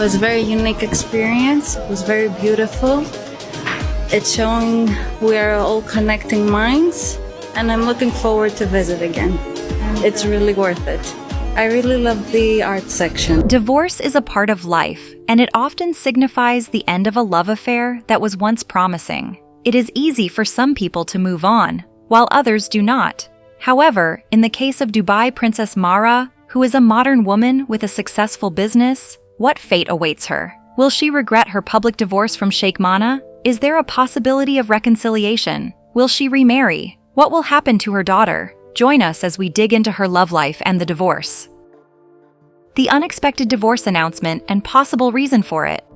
was a very unique experience. It was very beautiful. It's showing we are all connecting minds, and I'm looking forward to visit again. It's really worth it. I really love the art section. Divorce is a part of life, and it often signifies the end of a love affair that was once promising. It is easy for some people to move on, while others do not. However, in the case of Dubai Princess Mahra, who is a modern woman with a successful business, what fate awaits her? Will she regret her public divorce from Sheikh Mana? Is there a possibility of reconciliation? Will she remarry? What will happen to her daughter? Join us as we dig into her love life and the divorce. The unexpected divorce announcement and possible reason for it.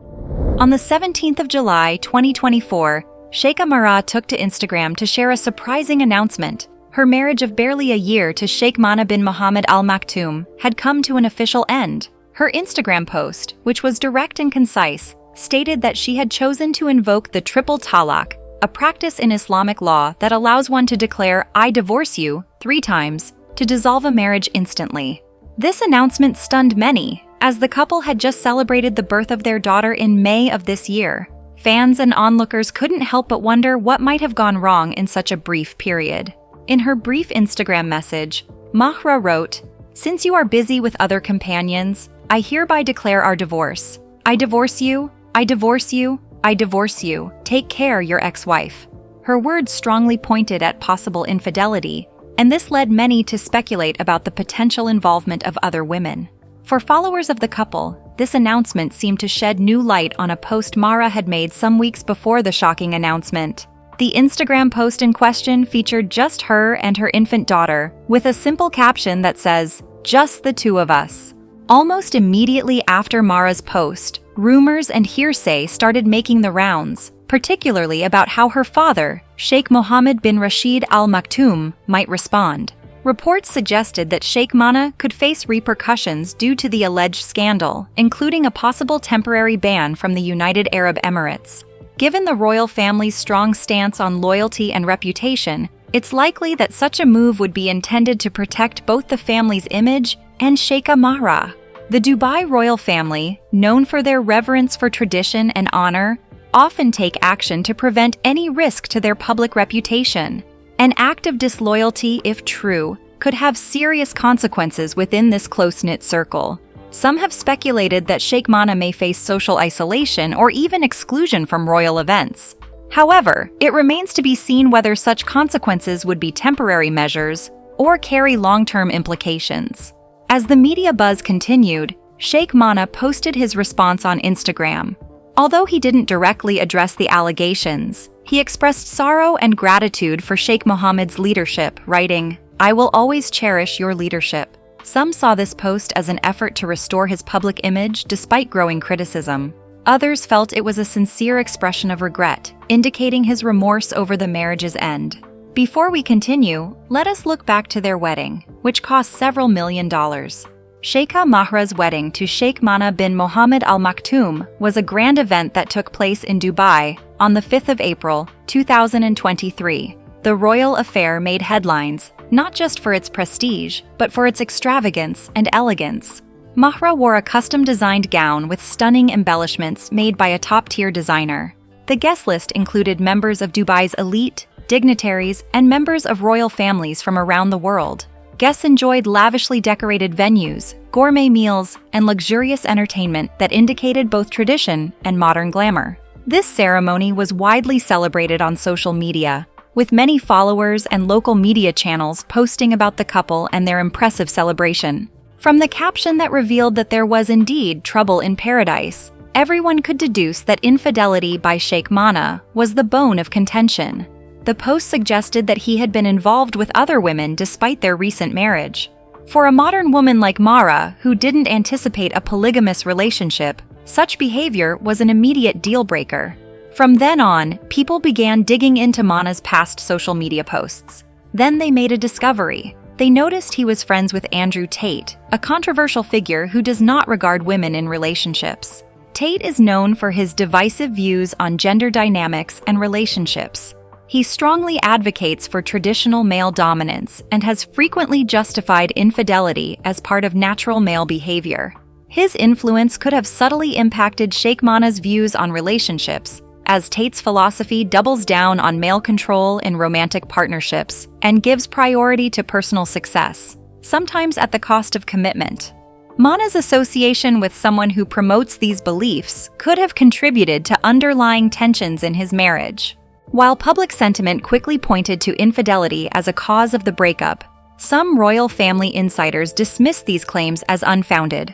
On the 17th of July, 2024, Sheikha Mahra took to Instagram to share a surprising announcement. Her marriage of barely a year to Sheikh Mana bin Mohammed Al Maktoum had come to an official end. Her Instagram post, which was direct and concise, stated that she had chosen to invoke the triple talaq, a practice in Islamic law that allows one to declare "I divorce you" 3 times to dissolve a marriage instantly. This announcement stunned many, as the couple had just celebrated the birth of their daughter in May of this year. Fans and onlookers couldn't help but wonder what might have gone wrong in such a brief period. In her brief Instagram message, Mahra wrote, "Since you are busy with other companions, I hereby declare our divorce. I divorce you, I divorce you, I divorce you. Take care, your ex-wife." Her words strongly pointed at possible infidelity, and this led many to speculate about the potential involvement of other women. For followers of the couple, this announcement seemed to shed new light on a post Mahra had made some weeks before the shocking announcement. The Instagram post in question featured just her and her infant daughter, with a simple caption that says, "Just the two of us." Almost immediately after Mahra's post, rumors and hearsay started making the rounds, particularly about how her father, Sheikh Mohammed bin Rashid Al Maktoum, might respond. Reports suggested that Sheikh Mana could face repercussions due to the alleged scandal, including a possible temporary ban from the United Arab Emirates. Given the royal family's strong stance on loyalty and reputation, it's likely that such a move would be intended to protect both the family's image and Sheikha Mahra. The Dubai royal family, known for their reverence for tradition and honor, often take action to prevent any risk to their public reputation. An act of disloyalty, if true, could have serious consequences within this close-knit circle. Some have speculated that Sheikh Mana may face social isolation or even exclusion from royal events. However, it remains to be seen whether such consequences would be temporary measures or carry long-term implications. As the media buzz continued, Sheikh Mana posted his response on Instagram. Although he didn't directly address the allegations, he expressed sorrow and gratitude for Sheikh Mohammed's leadership, writing, "I will always cherish your leadership." Some saw this post as an effort to restore his public image despite growing criticism. Others felt it was a sincere expression of regret, indicating his remorse over the marriage's end. Before we continue, let us look back to their wedding, which cost several $1,000,000. Sheikha Mahra's wedding to Sheikh Mana bin Mohammed Al Maktoum was a grand event that took place in Dubai on the 5th of April, 2023. The royal affair made headlines, not just for its prestige, but for its extravagance and elegance. Mahra wore a custom-designed gown with stunning embellishments made by a top-tier designer. The guest list included members of Dubai's elite, dignitaries, and members of royal families from around the world. Guests enjoyed lavishly decorated venues, gourmet meals, and luxurious entertainment that indicated both tradition and modern glamour. This ceremony was widely celebrated on social media, with many followers and local media channels posting about the couple and their impressive celebration. From the caption that revealed that there was indeed trouble in paradise, everyone could deduce that infidelity by Sheikh Mana was the bone of contention. The post suggested that he had been involved with other women despite their recent marriage. For a modern woman like Mahra, who didn't anticipate a polygamous relationship, such behavior was an immediate deal-breaker. From then on, people began digging into Mana's past social media posts. Then they made a discovery. They noticed he was friends with Andrew Tate, a controversial figure who does not regard women in relationships. Tate is known for his divisive views on gender dynamics and relationships. He strongly advocates for traditional male dominance and has frequently justified infidelity as part of natural male behavior. His influence could have subtly impacted Sheikh Mahra's views on relationships, as Tate's philosophy doubles down on male control in romantic partnerships and gives priority to personal success, sometimes at the cost of commitment. Mahra's association with someone who promotes these beliefs could have contributed to underlying tensions in his marriage. While public sentiment quickly pointed to infidelity as a cause of the breakup, some royal family insiders dismissed these claims as unfounded.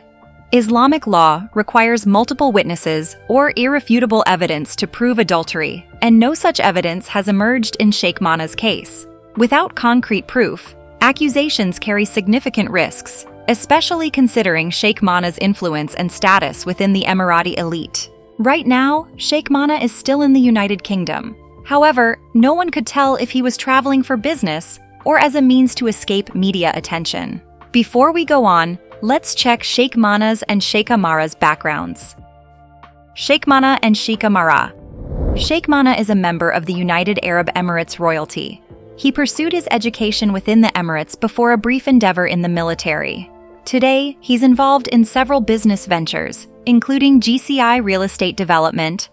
Islamic law requires multiple witnesses or irrefutable evidence to prove adultery, and no such evidence has emerged in Sheikh Mahra's case. Without concrete proof, accusations carry significant risks, especially considering Sheikh Mahra's influence and status within the Emirati elite. Right now, Sheikh Mahra is still in the United Kingdom. However, no one could tell if he was traveling for business or as a means to escape media attention. Before we go on, let's check Sheikh Mahra's and Sheikha Mahra's backgrounds. Sheikh Mahra and Sheikha Mahra. Sheikh Mahra is a member of the United Arab Emirates royalty. He pursued his education within the Emirates before a brief endeavor in the military. Today, he's involved in several business ventures, including GCI Real Estate Development,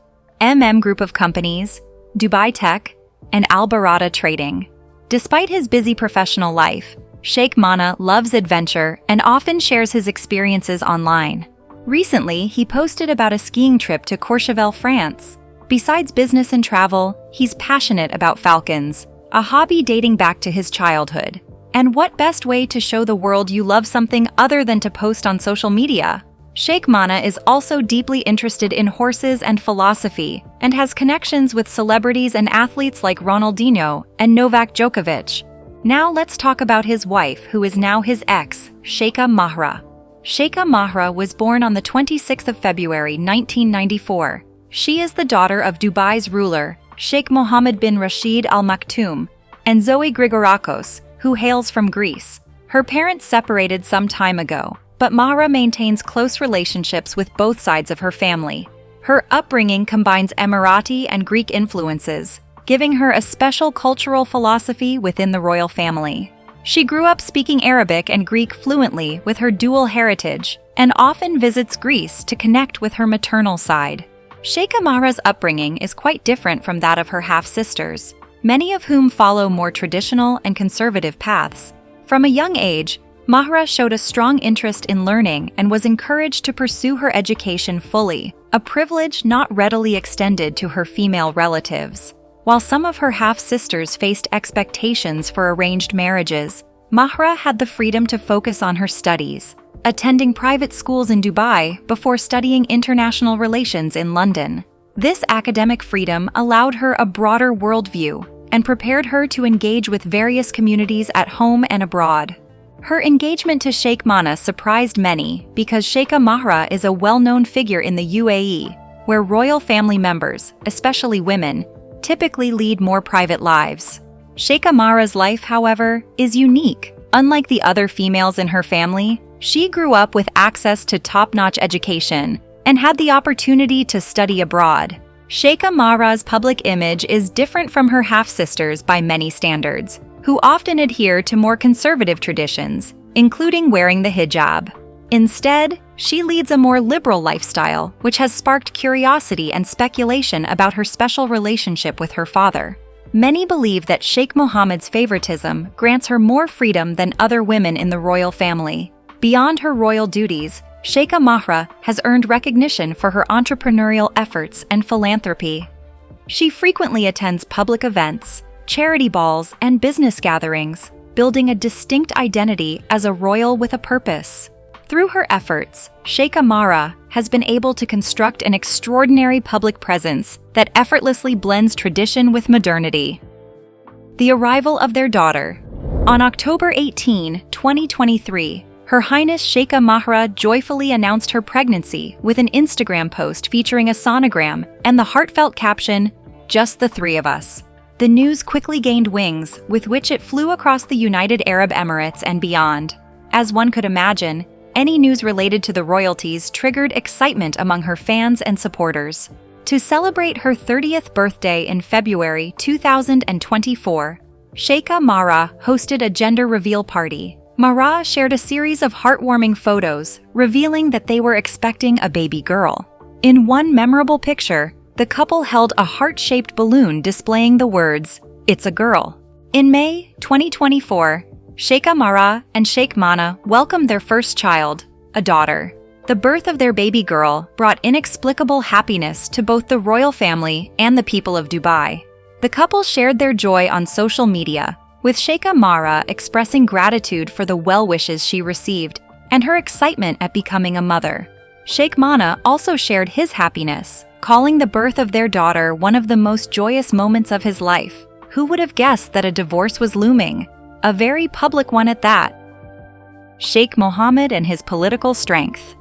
Group of Companies, Dubai Tech, and Al Barada Trading. Despite his busy professional life, Sheikh Mahra loves adventure and often shares his experiences online. Recently, he posted about a skiing trip to Courchevel, France. Besides business and travel, he's passionate about falcons, a hobby dating back to his childhood. And what best way to show the world you love something other than to post on social media? Sheikh Mahra is also deeply interested in horses and philosophy, and has connections with celebrities and athletes like Ronaldinho and Novak Djokovic. Now let's talk about his wife, who is now his ex, Sheikha Mahra. Sheikha Mahra was born on the 26th of February 1994. She is the daughter of Dubai's ruler, Sheikh Mohammed bin Rashid Al Maktoum, and Zoe Grigorakos, who hails from Greece. Her parents separated some time ago, but Mahra maintains close relationships with both sides of her family. Her upbringing combines Emirati and Greek influences, giving her a special cultural philosophy within the royal family. She grew up speaking Arabic and Greek fluently with her dual heritage, and often visits Greece to connect with her maternal side. Sheikha Mahra's upbringing is quite different from that of her half-sisters, many of whom follow more traditional and conservative paths. From a young age, Mahra showed a strong interest in learning and was encouraged to pursue her education fully, a privilege not readily extended to her female relatives. While some of her half-sisters faced expectations for arranged marriages, Mahra had the freedom to focus on her studies, attending private schools in Dubai before studying international relations in London. This academic freedom allowed her a broader worldview and prepared her to engage with various communities at home and abroad. Her engagement to Sheikh Mahra surprised many because Sheikha Mahra is a well-known figure in the UAE, where royal family members, especially women, typically lead more private lives. Sheikha Mahra's life, however, is unique. Unlike the other females in her family, she grew up with access to top-notch education and had the opportunity to study abroad. Sheikha Mahra's public image is different from her half-sisters by many standards, who often adhere to more conservative traditions, including wearing the hijab. Instead, she leads a more liberal lifestyle, which has sparked curiosity and speculation about her special relationship with her father. Many believe that Sheikh Mohammed's favoritism grants her more freedom than other women in the royal family. Beyond her royal duties, Sheikha Mahra has earned recognition for her entrepreneurial efforts and philanthropy. She frequently attends public events, charity balls, and business gatherings, building a distinct identity as a royal with a purpose. Through her efforts, Sheikha Mahra has been able to construct an extraordinary public presence that effortlessly blends tradition with modernity. The arrival of their daughter. On October 18, 2023, Her Highness Sheikha Mahra joyfully announced her pregnancy with an Instagram post featuring a sonogram and the heartfelt caption, "Just the three of us." The news quickly gained wings, with which it flew across the United Arab Emirates and beyond. As one could imagine, any news related to the royalties triggered excitement among her fans and supporters. To celebrate her 30th birthday in February 2024, Sheikha Mahra hosted a gender reveal party, Mahra shared a series of heartwarming photos, revealing that they were expecting a baby girl. In one memorable picture, the couple held a heart-shaped balloon displaying the words, "It's a girl." In May 2024, Sheikha Mahra and Sheikh Mana welcomed their first child, a daughter. The birth of their baby girl brought inexplicable happiness to both the royal family and the people of Dubai. The couple shared their joy on social media, with Sheikha Mahra expressing gratitude for the well wishes she received and her excitement at becoming a mother. Sheikh Mana also shared his happiness, calling the birth of their daughter one of the most joyous moments of his life. Who would have guessed that a divorce was looming? A very public one at that. Sheikh Mohammed and his political strength.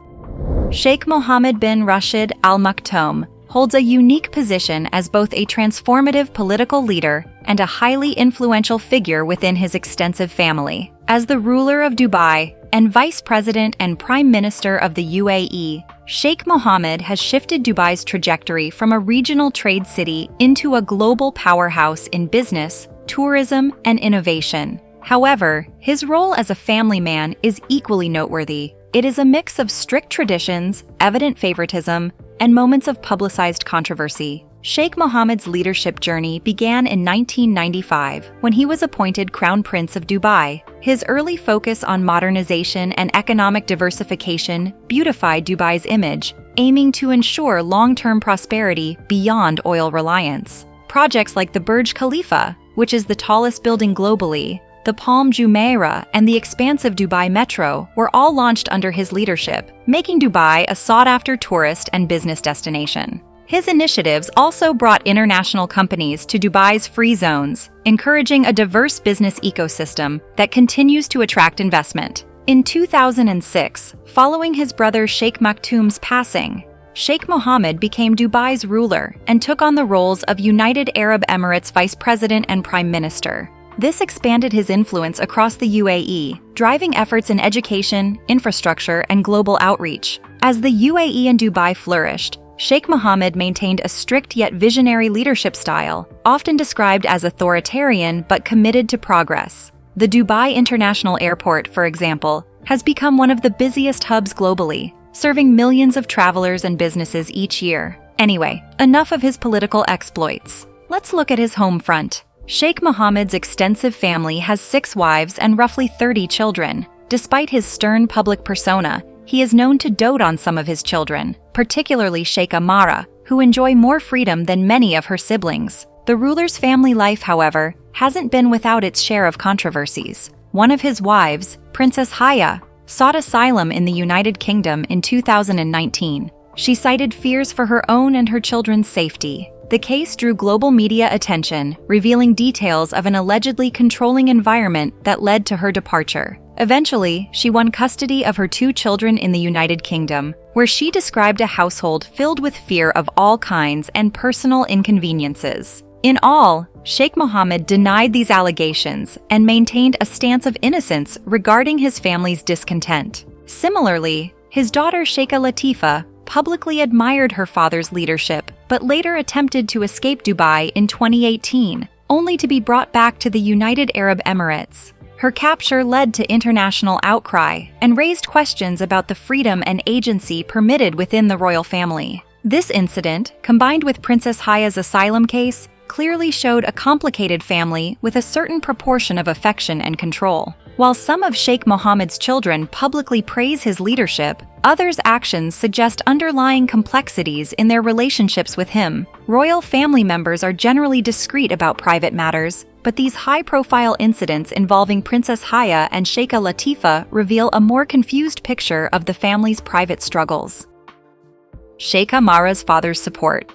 Sheikh Mohammed bin Rashid Al Maktoum holds a unique position as both a transformative political leader and a highly influential figure within his extensive family. As the ruler of Dubai and Vice President and Prime Minister of the UAE, Sheikh Mohammed has shifted Dubai's trajectory from a regional trade city into a global powerhouse in business, tourism, and innovation. However, his role as a family man is equally noteworthy. It is a mix of strict traditions, evident favoritism, and moments of publicized controversy. Sheikh Mohammed's leadership journey began in 1995 when he was appointed Crown Prince of Dubai. His early focus on modernization and economic diversification beautified Dubai's image, aiming to ensure long-term prosperity beyond oil reliance. Projects like the Burj Khalifa, which is the tallest building globally, the Palm Jumeirah, and the expansive Dubai Metro were all launched under his leadership, making Dubai a sought-after tourist and business destination. His initiatives also brought international companies to Dubai's free zones, encouraging a diverse business ecosystem that continues to attract investment. In 2006, following his brother Sheikh Maktoum's passing, Sheikh Mohammed became Dubai's ruler and took on the roles of United Arab Emirates Vice President and Prime Minister. This expanded his influence across the UAE, driving efforts in education, infrastructure, and global outreach. As the UAE and Dubai flourished, Sheikh Mohammed maintained a strict yet visionary leadership style, often described as authoritarian but committed to progress. The Dubai International Airport, for example, has become one of the busiest hubs globally, serving millions of travelers and businesses each year. Anyway, enough of his political exploits. Let's look at his home front. Sheikh Mohammed's extensive family has 6 wives and roughly 30 children. Despite his stern public persona, he is known to dote on some of his children, particularly Sheikha Mahra, who enjoy more freedom than many of her siblings. The ruler's family life, however, hasn't been without its share of controversies. One of his wives, Princess Mahra, sought asylum in the United Kingdom in 2019. She cited fears for her own and her children's safety. The case drew global media attention, revealing details of an allegedly controlling environment that led to her departure. Eventually, she won custody of her 2 children in the United Kingdom, where she described a household filled with fear of all kinds and personal inconveniences. In all, Sheikh Mohammed denied these allegations and maintained a stance of innocence regarding his family's discontent. Similarly, his daughter Sheikha Latifa publicly admired her father's leadership, but later attempted to escape Dubai in 2018, only to be brought back to the United Arab Emirates. Her capture led to international outcry and raised questions about the freedom and agency permitted within the royal family. This incident, combined with Princess Mahra's asylum case, clearly showed a complicated family with a certain proportion of affection and control. While some of Sheikh Mohammed's children publicly praise his leadership, others' actions suggest underlying complexities in their relationships with him. Royal family members are generally discreet about private matters, but these high-profile incidents involving Princess Mahra and Sheikha Latifa reveal a more confused picture of the family's private struggles. Sheikha Mahra's father's support.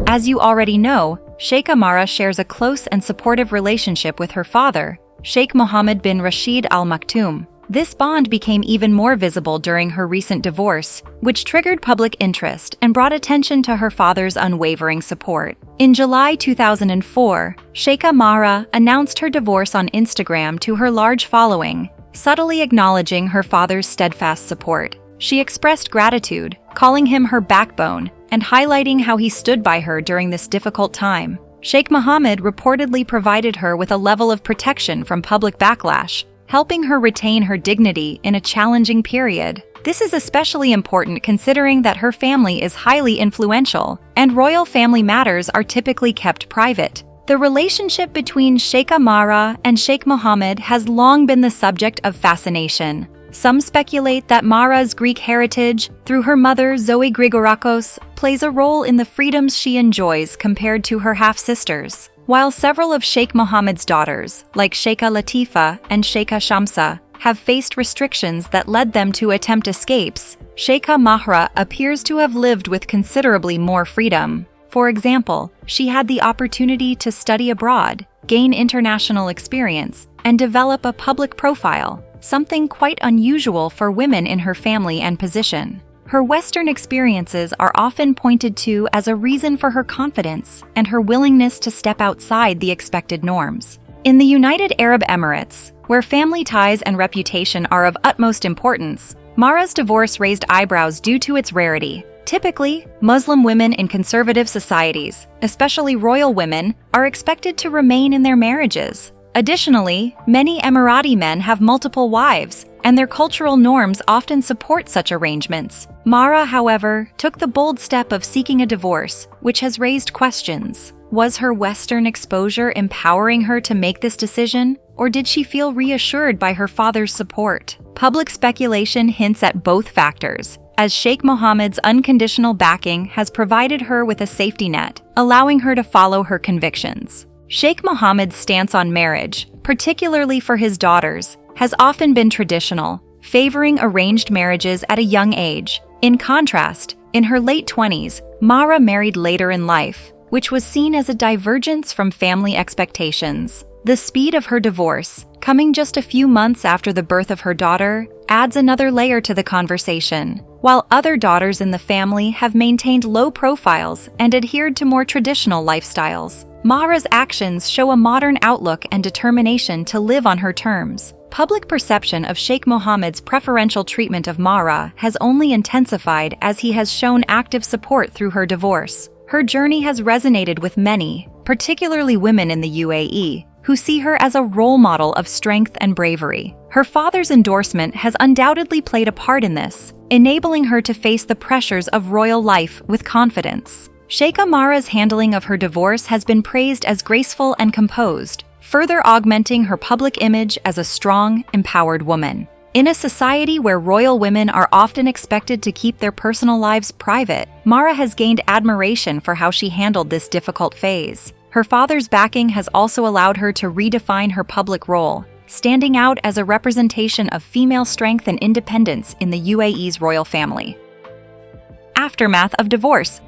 As you already know, Sheikha Mahra shares a close and supportive relationship with her father, Sheikh Mohammed bin Rashid Al Maktoum. This bond became even more visible during her recent divorce, which triggered public interest and brought attention to her father's unwavering support. In July 2004, Sheikha Mahra announced her divorce on Instagram to her large following, subtly acknowledging her father's steadfast support. She expressed gratitude, calling him her backbone, and highlighting how he stood by her during this difficult time. Sheikh Mohammed reportedly provided her with a level of protection from public backlash, helping her retain her dignity in a challenging period. This is especially important considering that her family is highly influential, and royal family matters are typically kept private. The relationship between Sheikha Mahra and Sheikh Mohammed has long been the subject of fascination. Some speculate that Mahra's Greek heritage, through her mother Zoe Grigorakos, plays a role in the freedoms she enjoys compared to her half-sisters. While several of Sheikh Mohammed's daughters, like Sheikha Latifa and Sheikha Shamsa, have faced restrictions that led them to attempt escapes, Sheikha Mahra appears to have lived with considerably more freedom. For example, she had the opportunity to study abroad, gain international experience, and develop a public profile, something quite unusual for women in her family and position. Her Western experiences are often pointed to as a reason for her confidence and her willingness to step outside the expected norms. In the United Arab Emirates, where family ties and reputation are of utmost importance, Mahra's divorce raised eyebrows due to its rarity. Typically, Muslim women in conservative societies, especially royal women, are expected to remain in their marriages. Additionally, many Emirati men have multiple wives, and their cultural norms often support such arrangements. Mahra, however, took the bold step of seeking a divorce, which has raised questions. Was her Western exposure empowering her to make this decision, or did she feel reassured by her father's support? Public speculation hints at both factors, as Sheikh Mohammed's unconditional backing has provided her with a safety net, allowing her to follow her convictions. Sheikh Mohammed's stance on marriage, particularly for his daughters, has often been traditional, favoring arranged marriages at a young age. In contrast, in her late 20s, Mahra married later in life, which was seen as a divergence from family expectations. The speed of her divorce, coming just a few months after the birth of her daughter, adds another layer to the conversation. While other daughters in the family have maintained low profiles and adhered to more traditional lifestyles, Mahra's actions show a modern outlook and determination to live on her terms. Public perception of Sheikh Mohammed's preferential treatment of Mahra has only intensified as he has shown active support through her divorce. Her journey has resonated with many, particularly women in the UAE, who see her as a role model of strength and bravery. Her father's endorsement has undoubtedly played a part in this, enabling her to face the pressures of royal life with confidence. Sheikha Mahra's handling of her divorce has been praised as graceful and composed, further augmenting her public image as a strong, empowered woman. In a society where royal women are often expected to keep their personal lives private, Mahra has gained admiration for how she handled this difficult phase. Her father's backing has also allowed her to redefine her public role, standing out as a representation of female strength and independence in the UAE's royal family. Aftermath of divorce.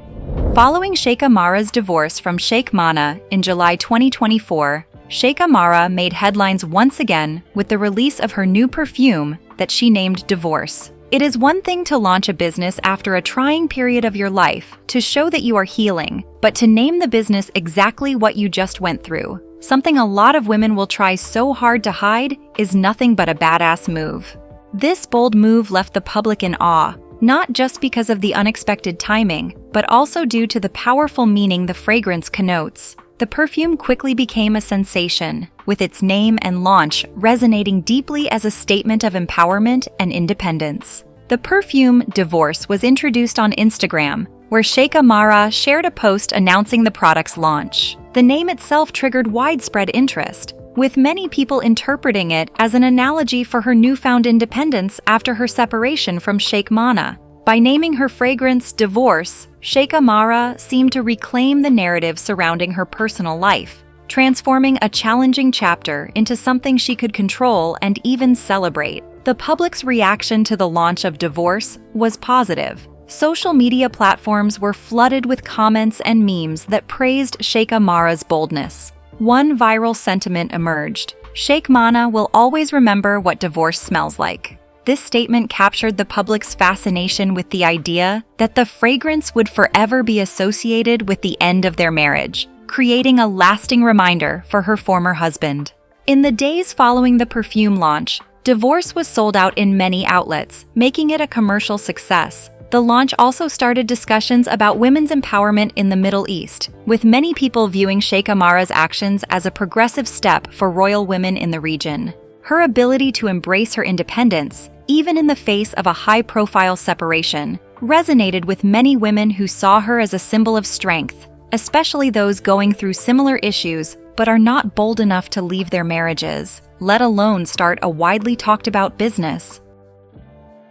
Following Sheikha Mahra's divorce from Sheikh Mana in July 2024, Sheikha Mahra made headlines once again with the release of her new perfume that she named Divorce. It is one thing to launch a business after a trying period of your life to show that you are healing, but to name the business exactly what you just went through, something a lot of women will try so hard to hide, is nothing but a badass move. This bold move left the public in awe, not just because of the unexpected timing, but also due to the powerful meaning the fragrance connotes. The perfume quickly became a sensation, with its name and launch resonating deeply as a statement of empowerment and independence. The perfume Divorce was introduced on Instagram, where Sheikha Mahra shared a post announcing the product's launch. The name itself triggered widespread interest, with many people interpreting it as an analogy for her newfound independence after her separation from Sheikh Mana. By naming her fragrance Divorce, Sheikha Mahra seemed to reclaim the narrative surrounding her personal life, transforming a challenging chapter into something she could control and even celebrate. The public's reaction to the launch of Divorce was positive. Social media platforms were flooded with comments and memes that praised Sheikha Mahra's boldness. One viral sentiment emerged: Sheikh Mana will always remember what divorce smells like. This statement captured the public's fascination with the idea that the fragrance would forever be associated with the end of their marriage, creating a lasting reminder for her former husband. In the days following the perfume launch, Divorce was sold out in many outlets, making it a commercial success. The launch also started discussions about women's empowerment in the Middle East, with many people viewing Sheikha Mahra's actions as a progressive step for royal women in the region. Her ability to embrace her independence, even in the face of a high-profile separation, resonated with many women who saw her as a symbol of strength, especially those going through similar issues but are not bold enough to leave their marriages, let alone start a widely talked-about business.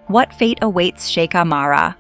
What fate awaits Sheikha Mahra?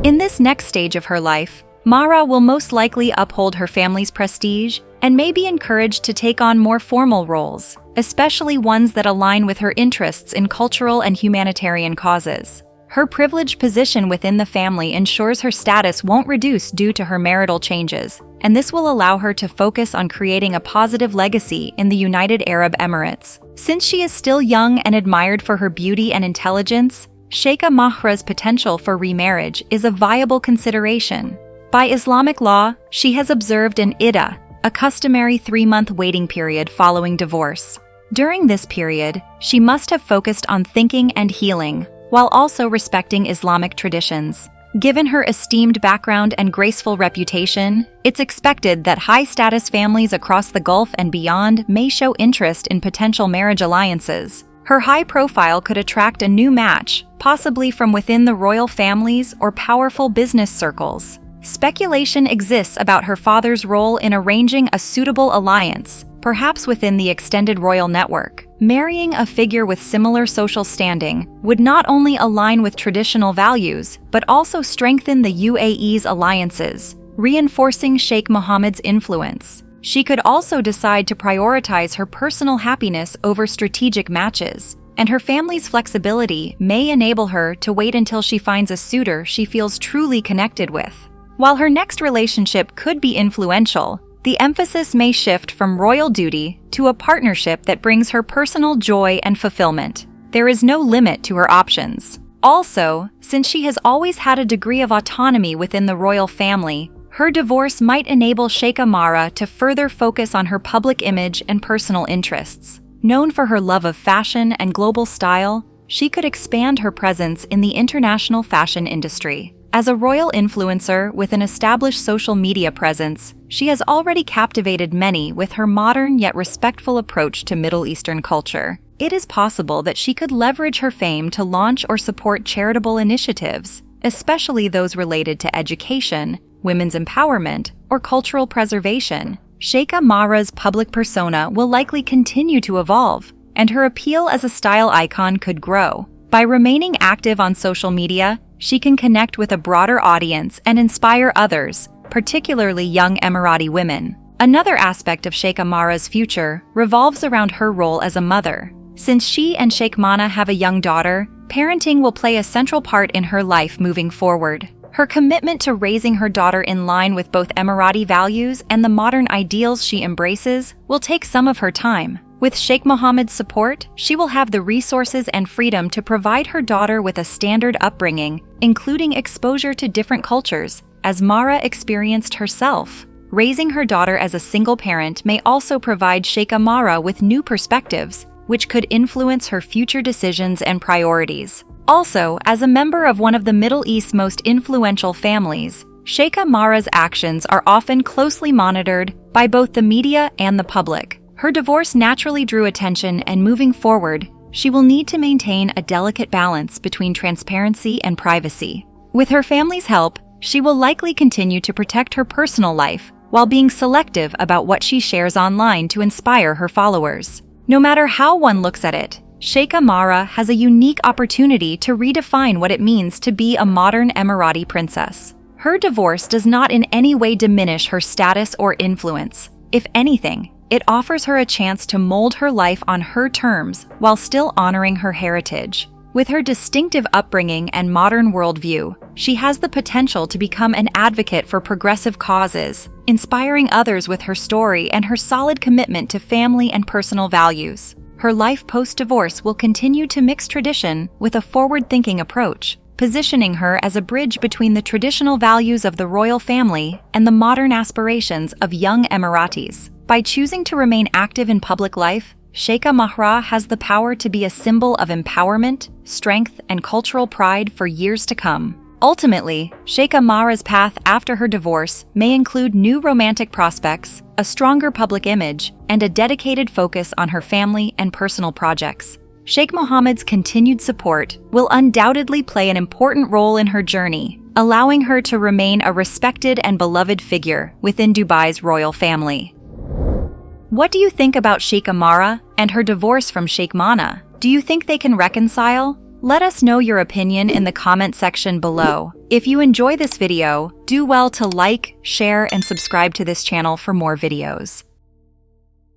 In this next stage of her life, Mahra will most likely uphold her family's prestige and may be encouraged to take on more formal roles, especially ones that align with her interests in cultural and humanitarian causes. Her privileged position within the family ensures her status won't reduce due to her marital changes, and this will allow her to focus on creating a positive legacy in the United Arab Emirates. Since she is still young and admired for her beauty and intelligence, Sheikha Mahra's potential for remarriage is a viable consideration. By Islamic law, she has observed an iddah, a customary 3-month waiting period following divorce. During this period, she must have focused on thinking and healing, while also respecting Islamic traditions. Given her esteemed background and graceful reputation, it's expected that high-status families across the Gulf and beyond may show interest in potential marriage alliances. Her high profile could attract a new match, possibly from within the royal families or powerful business circles. Speculation exists about her father's role in arranging a suitable alliance, perhaps within the extended royal network. Marrying a figure with similar social standing would not only align with traditional values, but also strengthen the UAE's alliances, reinforcing Sheikh Mohammed's influence. She could also decide to prioritize her personal happiness over strategic matches, and her family's flexibility may enable her to wait until she finds a suitor she feels truly connected with. While her next relationship could be influential, the emphasis may shift from royal duty to a partnership that brings her personal joy and fulfillment. There is no limit to her options. Also, since she has always had a degree of autonomy within the royal family, her divorce might enable Sheikha Mahra to further focus on her public image and personal interests. Known for her love of fashion and global style, she could expand her presence in the international fashion industry. As a royal influencer with an established social media presence, she has already captivated many with her modern yet respectful approach to Middle Eastern culture. It is possible that she could leverage her fame to launch or support charitable initiatives, especially those related to education, women's empowerment, or cultural preservation. Sheikha Mahra's public persona will likely continue to evolve, and her appeal as a style icon could grow. By remaining active on social media, she can connect with a broader audience and inspire others, particularly young Emirati women. Another aspect of Sheikha Mahra's future revolves around her role as a mother. Since she and Sheikh Mana have a young daughter, parenting will play a central part in her life moving forward. Her commitment to raising her daughter in line with both Emirati values and the modern ideals she embraces will take some of her time. With Sheikh Mohammed's support, she will have the resources and freedom to provide her daughter with a standard upbringing, including exposure to different cultures, as Mahra experienced herself. Raising her daughter as a single parent may also provide Sheikha Mahra with new perspectives, which could influence her future decisions and priorities. Also, as a member of one of the Middle East's most influential families, Sheikha Mahra's actions are often closely monitored by both the media and the public. Her divorce naturally drew attention, and moving forward, she will need to maintain a delicate balance between transparency and privacy. With her family's help, she will likely continue to protect her personal life while being selective about what she shares online to inspire her followers. No matter how one looks at it, Sheikha Mahra has a unique opportunity to redefine what it means to be a modern Emirati princess. Her divorce does not in any way diminish her status or influence. If anything, it offers her a chance to mold her life on her terms while still honoring her heritage. With her distinctive upbringing and modern worldview, she has the potential to become an advocate for progressive causes, inspiring others with her story and her solid commitment to family and personal values. Her life post-divorce will continue to mix tradition with a forward-thinking approach, positioning her as a bridge between the traditional values of the royal family and the modern aspirations of young Emiratis. By choosing to remain active in public life, Sheikha Mahra has the power to be a symbol of empowerment, strength, and cultural pride for years to come. Ultimately, Sheikh Mahra's path after her divorce may include new romantic prospects, a stronger public image, and a dedicated focus on her family and personal projects. Sheikh Mohammed's continued support will undoubtedly play an important role in her journey, allowing her to remain a respected and beloved figure within Dubai's royal family. What do you think about Sheikh Mahra and her divorce from Sheikh Mana? Do you think they can reconcile? Let us know your opinion in the comment section below. If you enjoy this video, do well to like, share, and subscribe to this channel for more videos.